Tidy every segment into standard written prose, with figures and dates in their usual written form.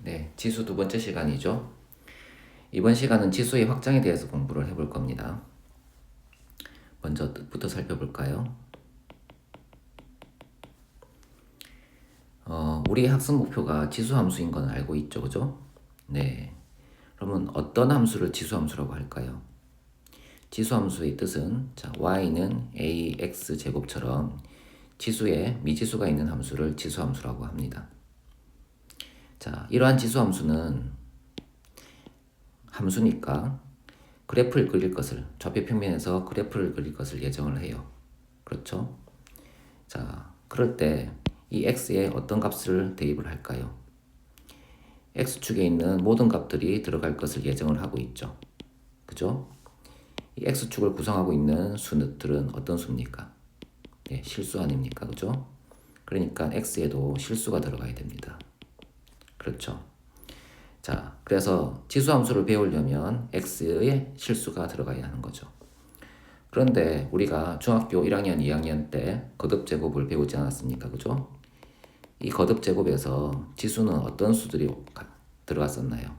네, 지수 두 번째 시간이죠. 이번 시간은 지수의 확장에 대해서 공부를 해볼 겁니다. 먼저 뜻부터 살펴볼까요? 우리의 학습 목표가 지수 함수인 건 알고 있죠, 그죠? 네. 그러면 어떤 함수를 지수 함수라고 할까요? 지수 함수의 뜻은 y는 ax 제곱처럼 지수에 미지수가 있는 함수를 지수 함수라고 합니다. 이러한 지수 함수는 함수니까 그래프를 그릴 것을, 좌표 평면에서 그래프를 그릴 것을 예정을 해요. 그렇죠? 그럴 때 이 x에 어떤 값을 대입을 할까요? x축에 있는 모든 값들이 들어갈 것을 예정을 하고 있죠. 그죠? 이 x축을 구성하고 있는 수들은 어떤 수입니까? 네, 실수 아닙니까? 그죠? 그러니까 x에도 실수가 들어가야 됩니다. 그렇죠? 그래서 지수함수를 배우려면 x에 실수가 들어가야 하는 거죠. 그런데 우리가 중학교 1학년, 2학년 때 거듭제곱을 배우지 않았습니까? 그죠? 이 거듭제곱에서 지수는 어떤 수들이 들어갔었나요?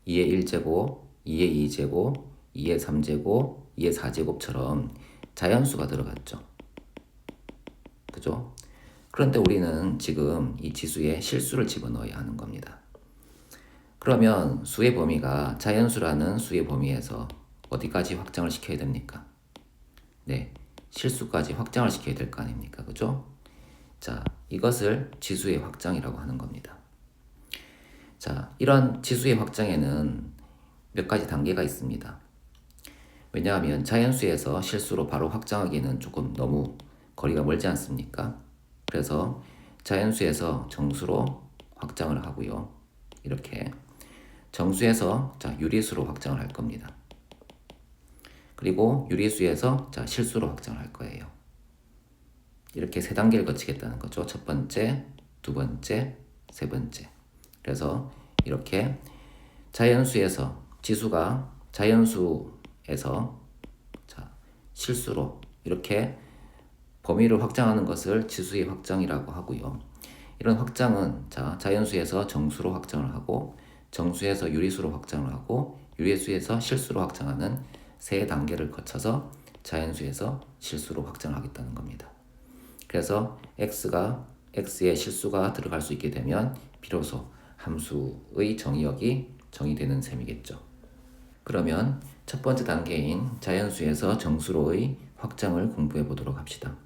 2의 1제곱, 2의 2제곱, 2의 3제곱, 2의 4제곱처럼 자연수가 들어갔죠. 그죠? 그런데 우리는 지금 이 지수에 실수를 집어넣어야 하는 겁니다. 그러면 수의 범위가 자연수라는 수의 범위에서 어디까지 확장을 시켜야 됩니까? 네, 실수까지 확장을 시켜야 될 거 아닙니까? 그죠? 이것을 지수의 확장이라고 하는 겁니다. 이런 지수의 확장에는 몇 가지 단계가 있습니다. 왜냐하면 자연수에서 실수로 바로 확장하기는 조금 너무 거리가 멀지 않습니까? 그래서 자연수에서 정수로 확장을 하고요. 이렇게 정수에서 유리수로 확장을 할 겁니다. 그리고 유리수에서 실수로 확장을 할 거예요. 이렇게 세 단계를 거치겠다는 거죠. 첫 번째, 두 번째, 세 번째. 그래서 이렇게 자연수에서 지수가 자연수에서 실수로 이렇게 범위를 확장하는 것을 지수의 확장이라고 하고요. 이런 확장은 자연수에서 정수로 확장을 하고 정수에서 유리수로 확장을 하고 유리수에서 실수로 확장하는 세 단계를 거쳐서 자연수에서 실수로 확장을 하겠다는 겁니다. 그래서 x에 실수가 들어갈 수 있게 되면 비로소 함수의 정의역이 정의되는 셈이겠죠. 그러면 첫 번째 단계인 자연수에서 정수로의 확장을 공부해 보도록 합시다.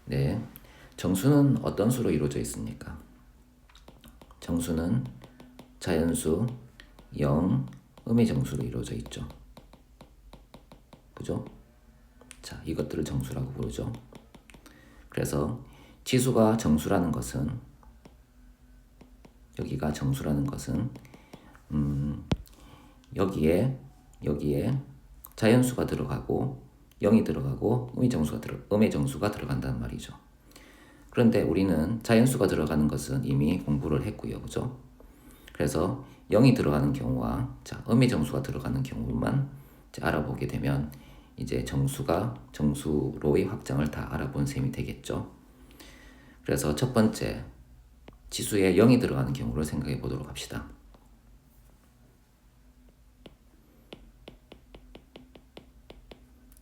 네, 정수는 어떤 수로 이루어져 있습니까? 정수는 자연수, 0, 음의 정수로 이루어져 있죠. 그죠? 이것들을 정수라고 부르죠. 그래서 지수가 정수라는 것은, 여기가 정수라는 것은 여기에 자연수가 들어가고 0이 들어가고 음의 정수가 들어간다는 말이죠. 그런데 우리는 자연수가 들어가는 것은 이미 공부를 했고요. 그죠? 그래서 0이 들어가는 경우와 음의 정수가 들어가는 경우만 알아보게 되면 이제 정수로의 확장을 다 알아본 셈이 되겠죠. 그래서 첫 번째, 지수에 0이 들어가는 경우를 생각해 보도록 합시다.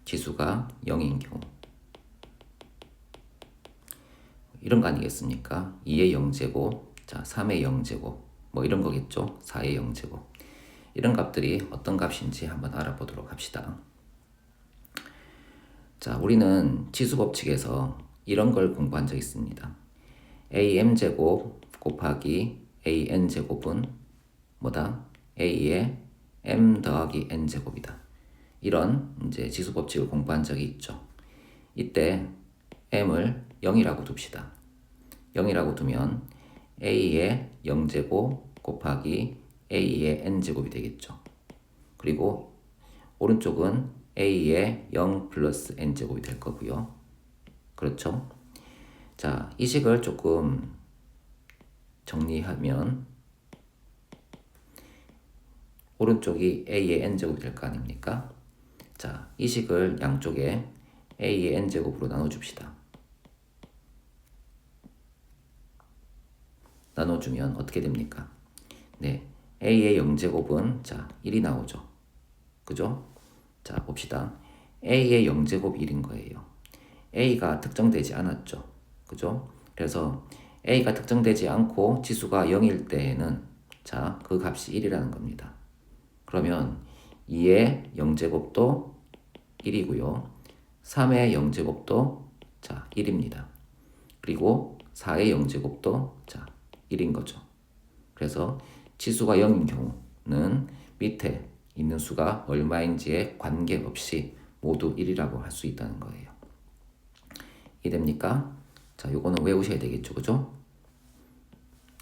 지수가 0인 경우. 이런 거 아니겠습니까? 2의 0제곱, 3의 0제곱, 뭐 이런 거겠죠? 4의 0제곱. 이런 값들이 어떤 값인지 한번 알아보도록 합시다. 우리는 지수 법칙에서 이런 걸 공부한 적 있습니다. am제곱 곱하기 an제곱은 뭐다? a의 m 더하기 n제곱이다. 이런 이제 지수 법칙을 공부한 적이 있죠. 이때 m을 0이라고 둡시다. 0이라고 두면 a의 0제곱 곱하기 a의 n제곱이 되겠죠. 그리고 오른쪽은 a의 0 플러스 n제곱이 될 거고요. 그렇죠? 이 식을 조금 정리하면 오른쪽이 a의 n제곱이 될 거 아닙니까? 자, 이 식을 양쪽에 a의 n제곱으로 나눠줍시다. 나눠주면 어떻게 됩니까? 네, a의 0제곱은 자 1이 나오죠. 그죠? 자, 봅시다. a의 0제곱 1인 거예요. a가 특정되지 않았죠. 그죠? 그래서 a가 특정되지 않고 지수가 0일 때에는 자, 그 값이 1이라는 겁니다. 그러면 2의 0제곱도 1이고요. 3의 0제곱도 자, 1입니다. 그리고 4의 0제곱도 자, 1인 거죠. 그래서 지수가 0인 경우는 밑에 있는 수가 얼마인지에 관계없이 모두 1이라고 할 수 있다는 거예요. 이해됩니까? 자, 요거는 외우셔야 되겠죠. 그죠?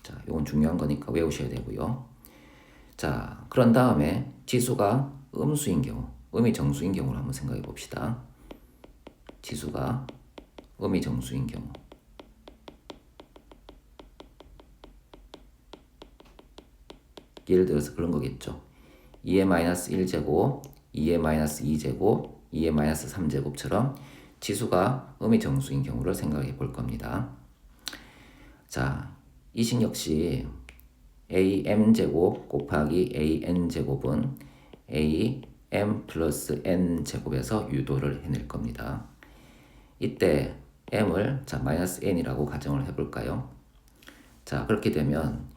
자, 요건 중요한 거니까 외우셔야 되고요. 자, 그런 다음에 지수가 음수인 경우, 음이 정수인 경우를 한번 생각해 봅시다. 지수가 음이 정수인 경우. 예를 들어서 그런 거겠죠. 2의 마이너스 1제곱, 2의 마이너스 2제곱, 2의 마이너스 3제곱처럼 지수가 음이 정수인 경우를 생각해 볼 겁니다. 자, 이 식 역시 am제곱 곱하기 an제곱은 am 플러스 n제곱에서 유도를 해낼 겁니다. 이때 m을 자 마이너스 n이라고 가정을 해볼까요? 자, 그렇게 되면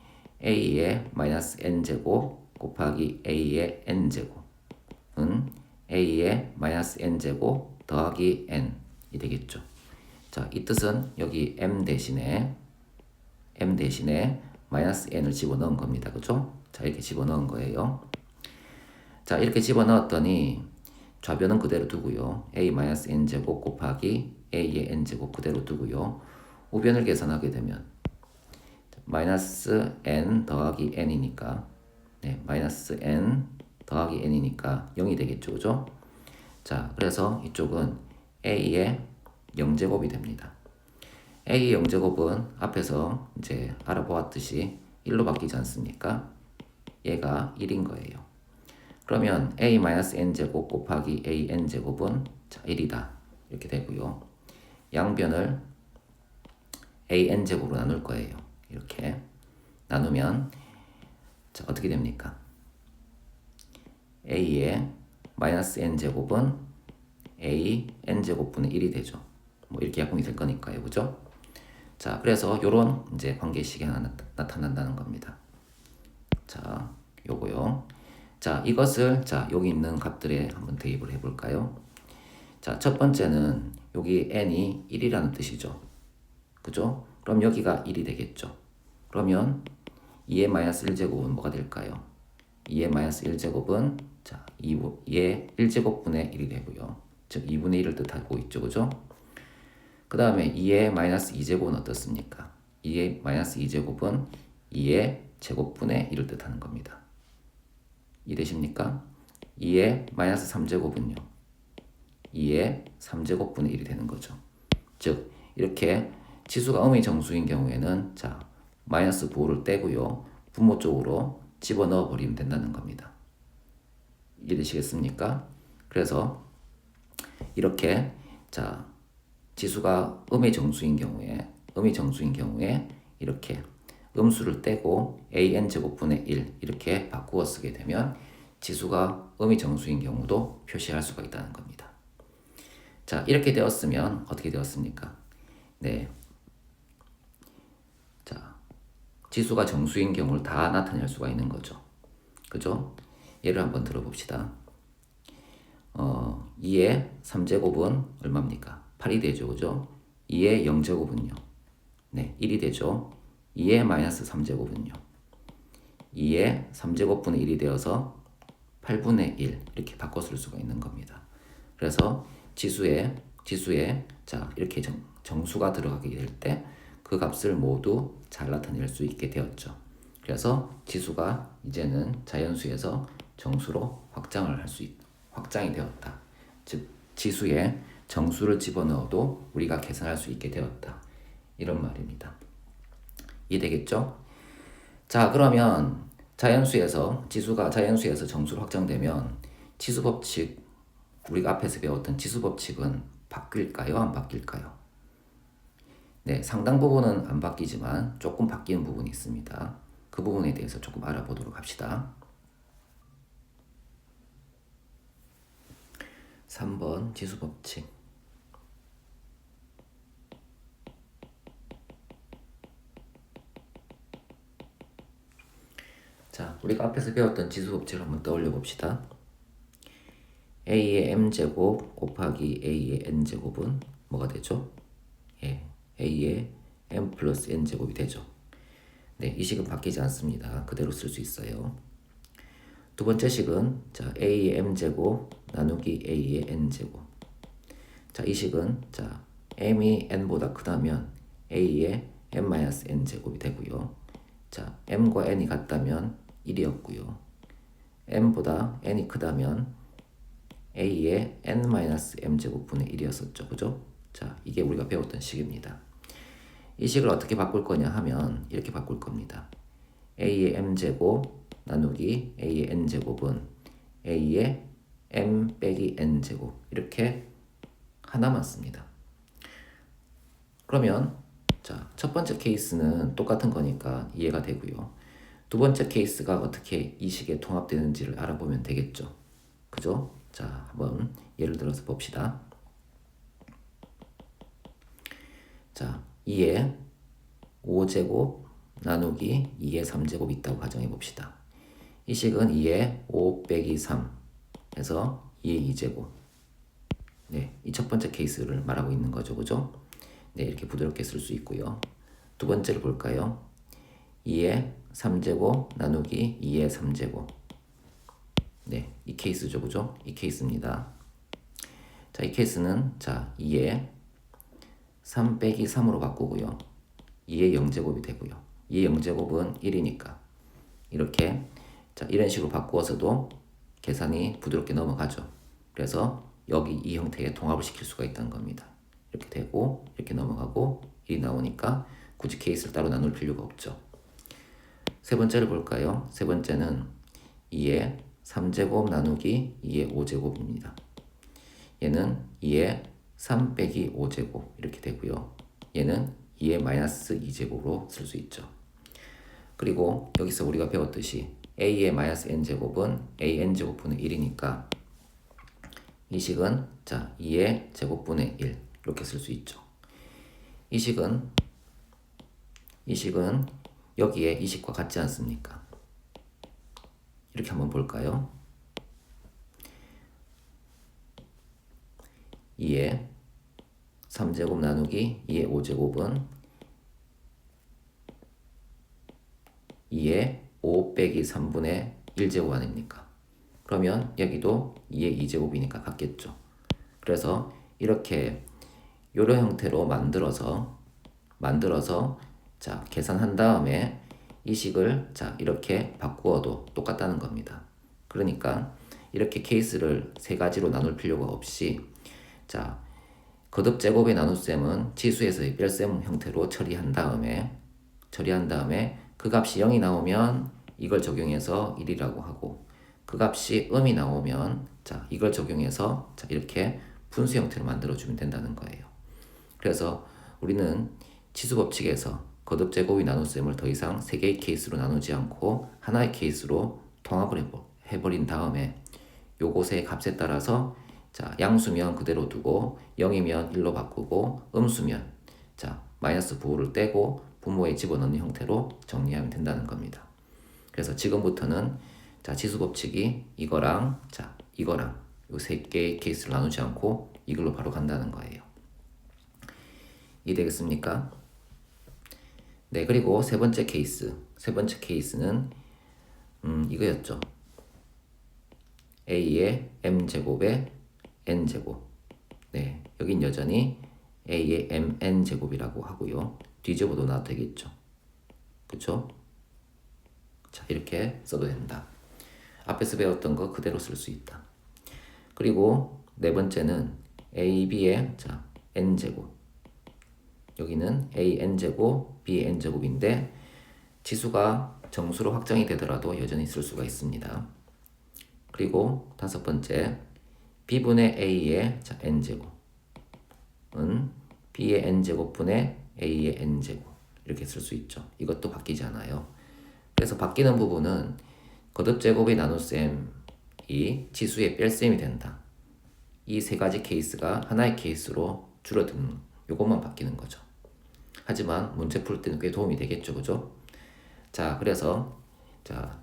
a의 마이너스 n제곱 곱하기 a의 n제곱은 a의 마이너스 n제곱 더하기 n이 되겠죠. 자, 이 뜻은 여기 m 대신에 마이너스 n을 집어넣은 겁니다. 그죠? 자, 이렇게 집어넣은 거예요. 자, 이렇게 집어넣었더니 좌변은 그대로 두고요. a-n제곱 곱하기 a의 n제곱 그대로 두고요. 우변을 계산하게 되면 마이너스 n 더하기 n이니까 네, 마이너스 n 더하기 n이니까 0이 되겠죠. 그죠? 자, 그래서 이쪽은 a의 0제곱이 됩니다. a의 0제곱은 앞에서 이제 알아보았듯이 1로 바뀌지 않습니까? 얘가 1인 거예요. 그러면 a-n제곱 곱하기 an제곱은 자, 1이다. 이렇게 되고요. 양변을 an제곱으로 나눌 거예요. 이렇게 나누면 자, 어떻게 됩니까? a의 마이너스 n제곱은 a n제곱분의 1이 되죠. 뭐 이렇게 약분이 될 거니까요. 그죠? 자, 그래서 요런 이제 관계식이 하나 나타난다는 겁니다. 자, 요거요. 자, 이것을 자, 여기 있는 값들에 한번 대입을 해 볼까요? 자, 첫 번째는 여기 n이 1이라는 뜻이죠. 그죠? 그럼 여기가 1이 되겠죠. 그러면 2의 마이너스 1제곱은 뭐가 될까요? 2의 마이너스 1제곱은 자, 2의 1제곱분의 1이 되고요. 즉 2분의 1을 뜻하고 있죠. 그죠? 그 다음에 2의 마이너스 2제곱은 어떻습니까? 2의 마이너스 2제곱은 2의 제곱분의 1을 뜻하는 겁니다. 이해되십니까? 2의 마이너스 3제곱은요. 2의 3제곱분의 1이 되는 거죠. 즉 이렇게 지수가 음의 정수인 경우에는 자 마이너스 부호를 떼고요. 분모 쪽으로 집어넣어 버리면 된다는 겁니다. 이해되시겠습니까? 그래서 이렇게 자 지수가 음의 정수인 경우에 이렇게 음수를 떼고 an제곱분의 1 이렇게 바꾸어 쓰게 되면 지수가 음의 정수인 경우도 표시할 수가 있다는 겁니다. 자, 이렇게 되었으면 어떻게 되었습니까? 네. 자, 지수가 정수인 경우를 다 나타낼 수가 있는 거죠. 그죠? 예를 한번 들어봅시다. 2의 3제곱은 얼마입니까? 8이 되죠. 그죠? 2의 0제곱은요. 네, 1이 되죠. 2의 마이너스 3제곱은요. 2의 3제곱분의 1이 되어서 8분의 1 이렇게 바꿔 쓸 수가 있는 겁니다. 그래서 지수에 자 이렇게 정수가 들어가게 될 때 그 값을 모두 잘 나타낼 수 있게 되었죠. 그래서 지수가 이제는 자연수에서 정수로 확장이 되었다. 즉 지수에 정수를 집어넣어도 우리가 계산할 수 있게 되었다. 이런 말입니다. 이해되겠죠? 자, 그러면 지수가 자연수에서 정수로 확장되면 지수 법칙 우리가 앞에서 배웠던 지수 법칙은 바뀔까요? 안 바뀔까요? 네, 상당 부분은 안 바뀌지만 조금 바뀌는 부분이 있습니다. 그 부분에 대해서 조금 알아보도록 합시다. 3번 지수 법칙. 자, 우리가 앞에서 배웠던 지수 법칙을 한번 떠올려 봅시다. a의 m제곱 곱하기 a의 n제곱은 뭐가 되죠? 예, a의 m 플러스 n제곱이 되죠. 네, 이 식은 바뀌지 않습니다. 그대로 쓸 수 있어요. 두 번째 식은 자, a의 m제곱 나누기 a의 n제곱. 자, 이 식은 자, m이 n보다 크다면 a의 m-n제곱이 되고요. 자, m과 n이 같다면 1이었고요. m보다 n이 크다면 a의 n-m제곱분의 1이었었죠. 그죠? 자, 이게 우리가 배웠던 식입니다. 이 식을 어떻게 바꿀 거냐 하면 이렇게 바꿀 겁니다. a의 m제곱 나누기 a의 n제곱은 a의 m 빼기 n제곱 이렇게 하나만 씁니다. 그러면 자, 첫 번째 케이스는 똑같은 거니까 이해가 되고요. 두 번째 케이스가 어떻게 이 식에 통합되는지를 알아보면 되겠죠. 그죠? 자, 한번 예를 들어서 봅시다. 자, 2의 5제곱 나누기 2의 3제곱 있다고 가정해 봅시다. 이 식은 2의 5 빼기 3 해서 2의 2제곱. 네, 이 첫 번째 케이스를 말하고 있는 거죠. 그죠? 네, 이렇게 부드럽게 쓸 수 있고요. 두 번째를 볼까요? 2의 3제곱 나누기 2의 3제곱. 네, 이 케이스죠. 그죠? 이 케이스입니다. 자, 이 케이스는 자, 2의 3 빼기 3으로 바꾸고요. 2의 0제곱이 되고요. 2의 0제곱은 1이니까 이렇게 자, 이런 식으로 바꾸어서도 계산이 부드럽게 넘어가죠. 그래서 여기 이 형태의 통합을 시킬 수가 있다는 겁니다. 이렇게 되고 이렇게 넘어가고 1이 나오니까 굳이 케이스를 따로 나눌 필요가 없죠. 세 번째를 볼까요? 세 번째는 2의 3제곱 나누기 2의 5제곱입니다. 얘는 2의 3 빼기 5제곱 이렇게 되고요. 얘는 2의 마이너스 2제곱으로 쓸 수 있죠. 그리고 여기서 우리가 배웠듯이 a의 마이너스 n제곱은 an제곱분의 1이니까 이 식은 자 2의 제곱분의 1 이렇게 쓸 수 있죠. 이 식은 여기에 이 식과 같지 않습니까? 이렇게 한번 볼까요? 2의 3제곱 나누기 2의 5제곱은 2의 5 빼기 3분의 1제곱 아닙니까? 그러면 여기도 2의 2제곱이니까 같겠죠. 그래서 이렇게 이런 형태로 만들어서 자 계산한 다음에 이 식을 자 이렇게 바꾸어도 똑같다는 겁니다. 그러니까 이렇게 케이스를 세 가지로 나눌 필요가 없이 자 거듭 제곱의 나눗셈은 치수에서의 뺄셈 형태로 처리한 다음에 그 값이 0이 나오면 이걸 적용해서 1이라고 하고 그 값이 음이 나오면 자 이걸 적용해서 자 이렇게 분수 형태로 만들어주면 된다는 거예요. 그래서 우리는 치수 법칙에서 거듭 제곱의 나눗셈을 더 이상 세 개의 케이스로 나누지 않고 하나의 케이스로 통합을 해버린 다음에 요것의 값에 따라서 자 양수면 그대로 두고 0이면 1로 바꾸고 음수면 자 마이너스 부호를 떼고 분모에 집어넣는 형태로 정리하면 된다는 겁니다. 그래서 지금부터는 자 지수 법칙이 이거랑 자 이거랑 요 세 개의 케이스를 나누지 않고 이걸로 바로 간다는 거예요. 이해되겠습니까? 네, 그리고 세 번째 케이스는 이거였죠. a의 m제곱의 n제곱. 네, 여긴 여전히 a의 mn제곱이라고 하고요. 뒤집어도 놔도 되겠죠. 그쵸? 자, 이렇게 써도 된다. 앞에서 배웠던 거 그대로 쓸 수 있다. 그리고 네 번째는 ab의 자 n제곱. 여기는 an제곱, bn제곱인데 지수가 정수로 확정이 되더라도 여전히 쓸 수가 있습니다. 그리고 다섯 번째 b분의 a의 자, n제곱은 b의 n제곱분의 a의 n제곱 이렇게 쓸 수 있죠. 이것도 바뀌지 않아요. 그래서 바뀌는 부분은 거듭제곱의 나눗셈이 지수의 뺄셈이 된다. 이 세 가지 케이스가 하나의 케이스로 줄어드는 요것만 바뀌는 거죠. 하지만 문제 풀 때는 꽤 도움이 되겠죠. 그죠? 자, 그래서 자,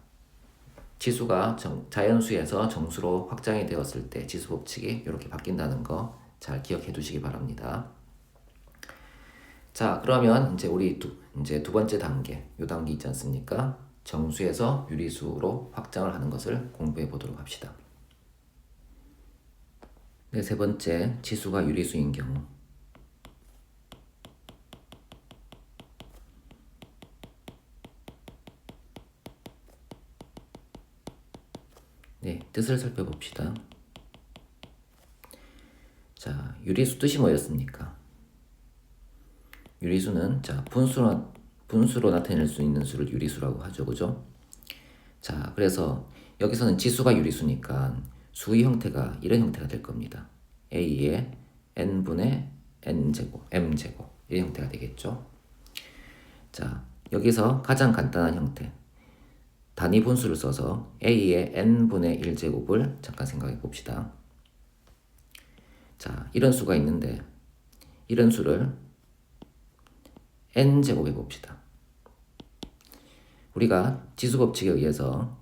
지수가 자연수에서 정수로 확장이 되었을 때 지수 법칙이 이렇게 바뀐다는 거 잘 기억해 두시기 바랍니다. 자, 그러면 이제 우리 이제 두 번째 단계, 요 단계 있지 않습니까? 정수에서 유리수로 확장을 하는 것을 공부해 보도록 합시다. 네, 세 번째, 지수가 유리수인 경우. 네, 뜻을 살펴봅시다. 자, 유리수 뜻이 뭐였습니까? 유리수는 자, 분수로 나타낼 수 있는 수를 유리수라고 하죠. 그죠? 자, 그래서 여기서는 지수가 유리수니까 수의 형태가 이런 형태가 될 겁니다. a의 n분의 n제곱, m제곱 이런 형태가 되겠죠. 자, 여기서 가장 간단한 형태 단위 분수를 써서 a의 n분의 1제곱을 잠깐 생각해 봅시다. 자, 이런 수가 있는데 이런 수를 n제곱 해봅시다. 우리가 지수 법칙에 의해서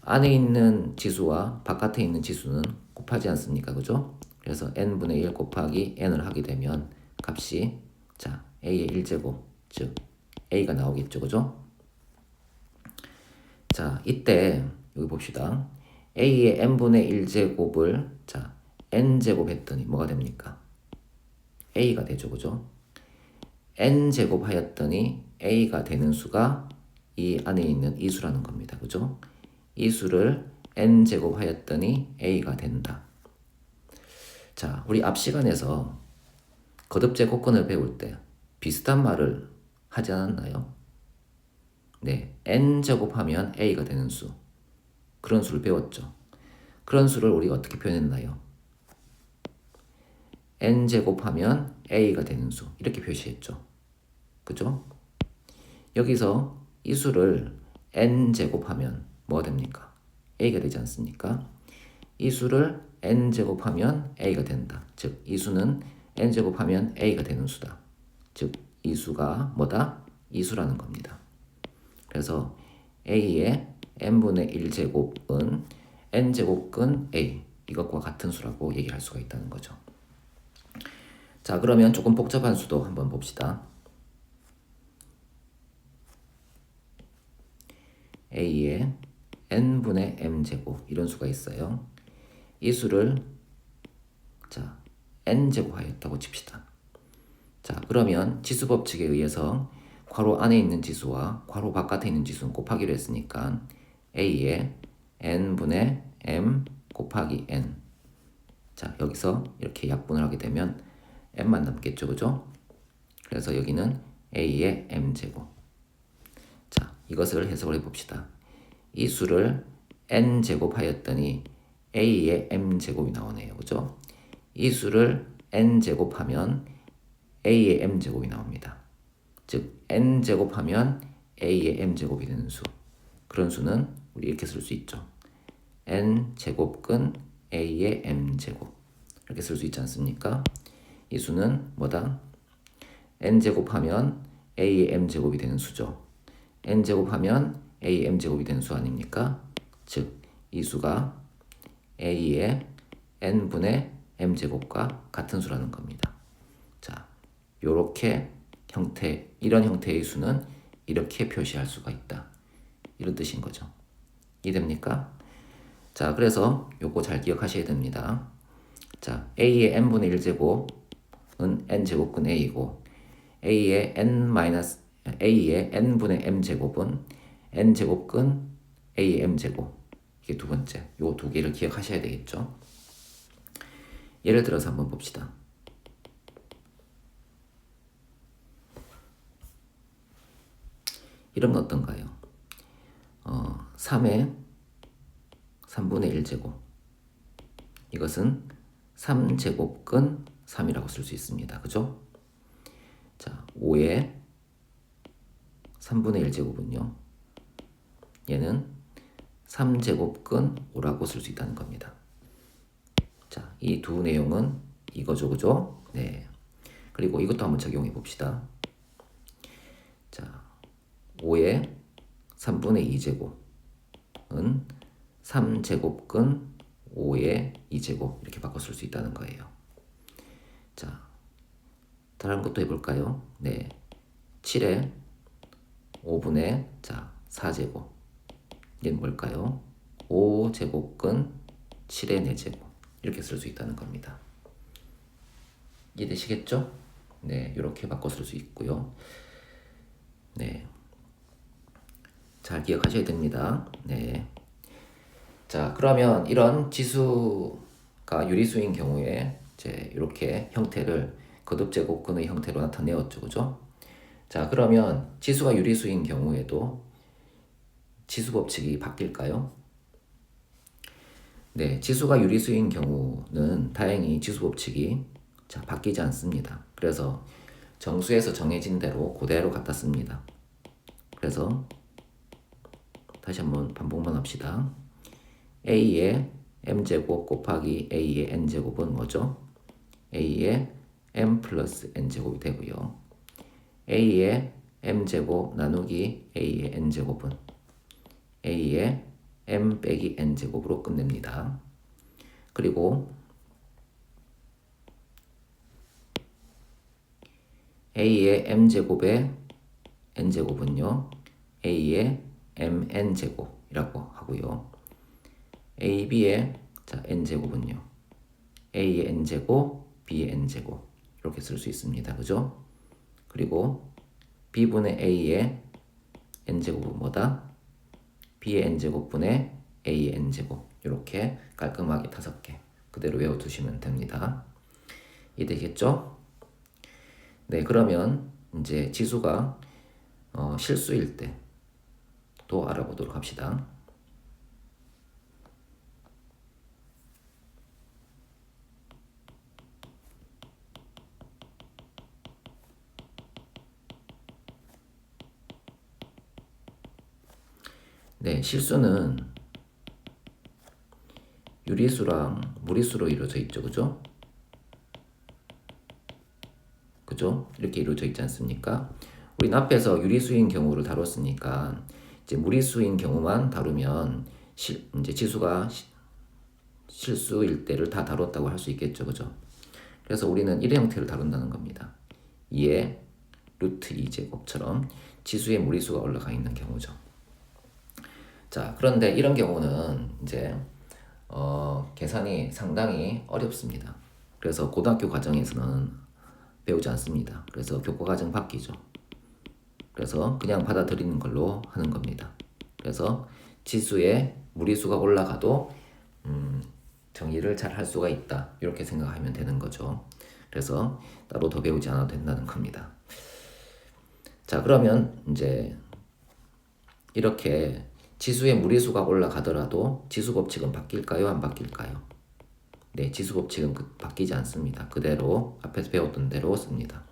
안에 있는 지수와 바깥에 있는 지수는 곱하지 않습니까? 그죠? 그래서 n분의 1 곱하기 n을 하게 되면 값이 자, a의 1제곱 즉 a가 나오겠죠. 그죠? 자, 이때 여기 봅시다. a의 n분의 1제곱을 자, n제곱 했더니 뭐가 됩니까? a가 되죠. 그죠? n제곱 하였더니 a가 되는 수가 이 안에 있는 이 수라는 겁니다. 그죠? 이 수를 n제곱 하였더니 a가 된다. 자, 우리 앞 시간에서 거듭제곱근을 배울 때 비슷한 말을 하지 않았나요? 네, n제곱하면 a가 되는 수 그런 수를 배웠죠. 그런 수를 우리가 어떻게 표현했나요? n제곱하면 a가 되는 수 이렇게 표시했죠. 그죠? 여기서 이 수를 n제곱하면 뭐가 됩니까? a가 되지 않습니까? 이 수를 n제곱하면 a가 된다. 즉, 이 수는 n제곱하면 a가 되는 수다. 즉, 이 수가 뭐다? 이 수라는 겁니다. 그래서 a의 n분의 1제곱은 n제곱근 a 이것과 같은 수라고 얘기할 수가 있다는 거죠. 자, 그러면 조금 복잡한 수도 한번 봅시다. a의 n분의 m제곱 이런 수가 있어요. 이 수를 자, n제곱 하였다고 칩시다. 자, 그러면 지수 법칙에 의해서 괄호 안에 있는 지수와 괄호 바깥에 있는 지수는 곱하기로 했으니까 a의 n분의 m 곱하기 n 자, 여기서 이렇게 약분을 하게 되면 m만 남겠죠. 그죠? 그래서 여기는 a의 m제곱 자, 이것을 해석을 해봅시다. 이 수를 n제곱 하였더니 a의 m제곱이 나오네요. 그죠? 이 수를 n제곱하면 a의 m제곱이 나옵니다. 즉 n제곱하면 a의 m제곱이 되는 수 그런 수는 우리 이렇게 쓸 수 있죠. n제곱근 a의 m제곱 이렇게 쓸 수 있지 않습니까? 이 수는 뭐다? n제곱하면 a의 m제곱이 되는 수죠. n제곱하면 a의 m제곱이 되는 수 아닙니까? 즉 이 수가 a의 n분의 m제곱과 같은 수라는 겁니다. 자, 요렇게 이런 형태의 수는 이렇게 표시할 수가 있다. 이런 뜻인 거죠. 이해됩니까? 자, 그래서 요거 잘 기억하셔야 됩니다. 자, a의 n분의 1제곱은 n제곱근 a이고 a의 n분의 m제곱은 n제곱근 a의 m제곱 이게 두 번째. 요 두 개를 기억하셔야 되겠죠. 예를 들어서 한번 봅시다. 이런 건 어떤가요? 3의 3분의 1제곱 이것은 3제곱근 3이라고 쓸 수 있습니다. 그죠? 자, 5의 3분의 1제곱은요. 얘는 3제곱근 5라고 쓸 수 있다는 겁니다. 자, 이 두 내용은 이거죠. 그죠? 네. 그리고 이것도 한번 적용해 봅시다. 자, 5의 3분의 2제곱은 3제곱근 5의 2제곱 이렇게 바꿔 쓸 수 있다는 거예요. 자, 다른 것도 해볼까요? 네, 7의 5분의 4제곱 얘는 뭘까요? 5제곱근 7의 4제곱 이렇게 쓸 수 있다는 겁니다. 이해되시겠죠? 네, 이렇게 바꿔 쓸 수 있고요. 네, 잘 기억하셔야 됩니다. 네. 자, 그러면 이런 지수가 유리수인 경우에 이제 이렇게 형태를 거듭제곱근의 형태로 나타내었죠. 그죠? 자, 그러면 지수가 유리수인 경우에도 지수 법칙이 바뀔까요? 네, 지수가 유리수인 경우는 다행히 지수 법칙이 바뀌지 않습니다. 그래서 정수에서 정해진 대로 그대로 갖다 씁니다. 그래서 다시 한번 반복만 합시다. a의 m제곱 곱하기 a의 n제곱은 뭐죠? a의 m 플러스 n제곱이 되고요. a의 m제곱 나누기 a의 n제곱은 a의 m 빼기 n제곱으로 끝냅니다. 그리고 a의 m제곱의 n제곱은요. a의 mn제곱이라고 하고요. ab의 n제곱은요. a의 n제곱, b의 n제곱 이렇게 쓸 수 있습니다. 그죠? 그리고 b분의 a의 n제곱은 뭐다? b의 n제곱분의 a의 n제곱 이렇게 깔끔하게 5개 그대로 외워두시면 됩니다. 이해되겠죠? 네, 그러면 이제 지수가 실수일 때도 알아보도록 합시다. 네, 실수는 유리수랑 무리수로 이루어져 있죠. 그죠? 그죠? 이렇게 이루어져 있지 않습니까? 우린 앞에서 유리수인 경우를 다뤘으니까 이제 무리수인 경우만 다루면 이제 지수가 실수일 때를 다 다뤘다고 할 수 있겠죠. 그죠? 그래서 우리는 이런 형태를 다룬다는 겁니다. 2의 루트 2제곱처럼 지수의 무리수가 올라가 있는 경우죠. 자, 그런데 이런 경우는 이제 계산이 상당히 어렵습니다. 그래서 고등학교 과정에서는 배우지 않습니다. 그래서 교과 과정 바뀌죠. 그래서 그냥 받아들이는 걸로 하는 겁니다. 그래서 지수의 무리수가 올라가도 정의를 잘 할 수가 있다. 이렇게 생각하면 되는 거죠. 그래서 따로 더 배우지 않아도 된다는 겁니다. 자, 그러면 이제 이렇게 지수의 무리수가 올라가더라도 지수 법칙은 바뀔까요? 안 바뀔까요? 네, 지수 법칙은 바뀌지 않습니다. 그대로 앞에서 배웠던 대로 씁니다.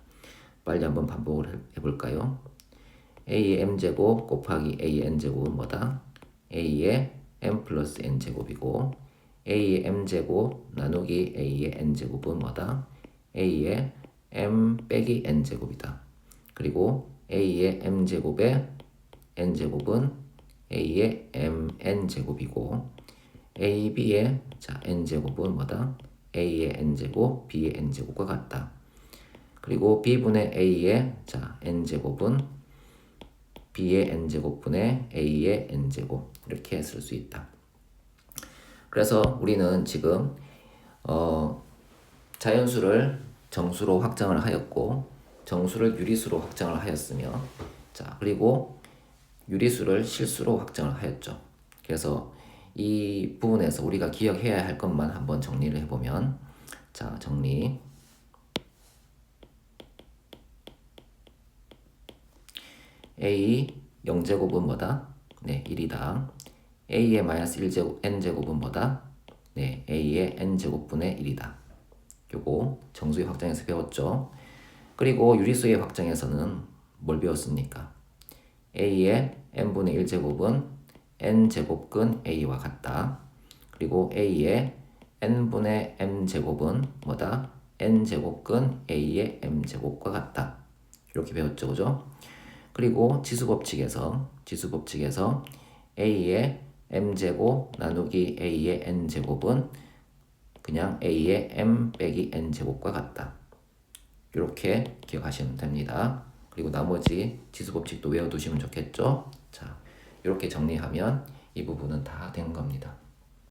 빨리 한번 반복을 해볼까요? a의 m제곱 곱하기 a의 n제곱은 뭐다? a의 m 플러스 n제곱이고 a의 m제곱 나누기 a의 n제곱은 뭐다? a의 m 빼기 n제곱이다. 그리고 a의 m제곱의 n제곱은 a의 mn제곱이고 ab의 n제곱은 뭐다? a의 n제곱, b의 n제곱과 같다. 그리고 b분의 a의 n제곱은 b의 n제곱분의 a의 n제곱 이렇게 쓸 수 있다. 그래서 우리는 지금 자연수를 정수로 확장을 하였고 정수를 유리수로 확장을 하였으며 그리고 유리수를 실수로 확장을 하였죠. 그래서 이 부분에서 우리가 기억해야 할 것만 한번 정리를 해보면 정리. a 0제곱은 뭐다? 네, 1이다. a의 마이너스 1제곱 n제곱은 뭐다? 네, a의 n제곱분의 1이다. 요거 정수의 확장에서 배웠죠. 그리고 유리수의 확장에서는 뭘 배웠습니까? a의 n분의 1제곱은 n제곱근 a와 같다. 그리고 a의 n분의 m제곱은 뭐다? n제곱근 a의 m제곱과 같다. 이렇게 배웠죠, 그죠? 그리고 지수법칙에서 a의 m제곱 나누기 a의 n제곱은 그냥 a의 m 빼기 n제곱과 같다. 이렇게 기억하시면 됩니다. 그리고 나머지 지수법칙도 외워두시면 좋겠죠? 자, 이렇게 정리하면 이 부분은 다 된 겁니다.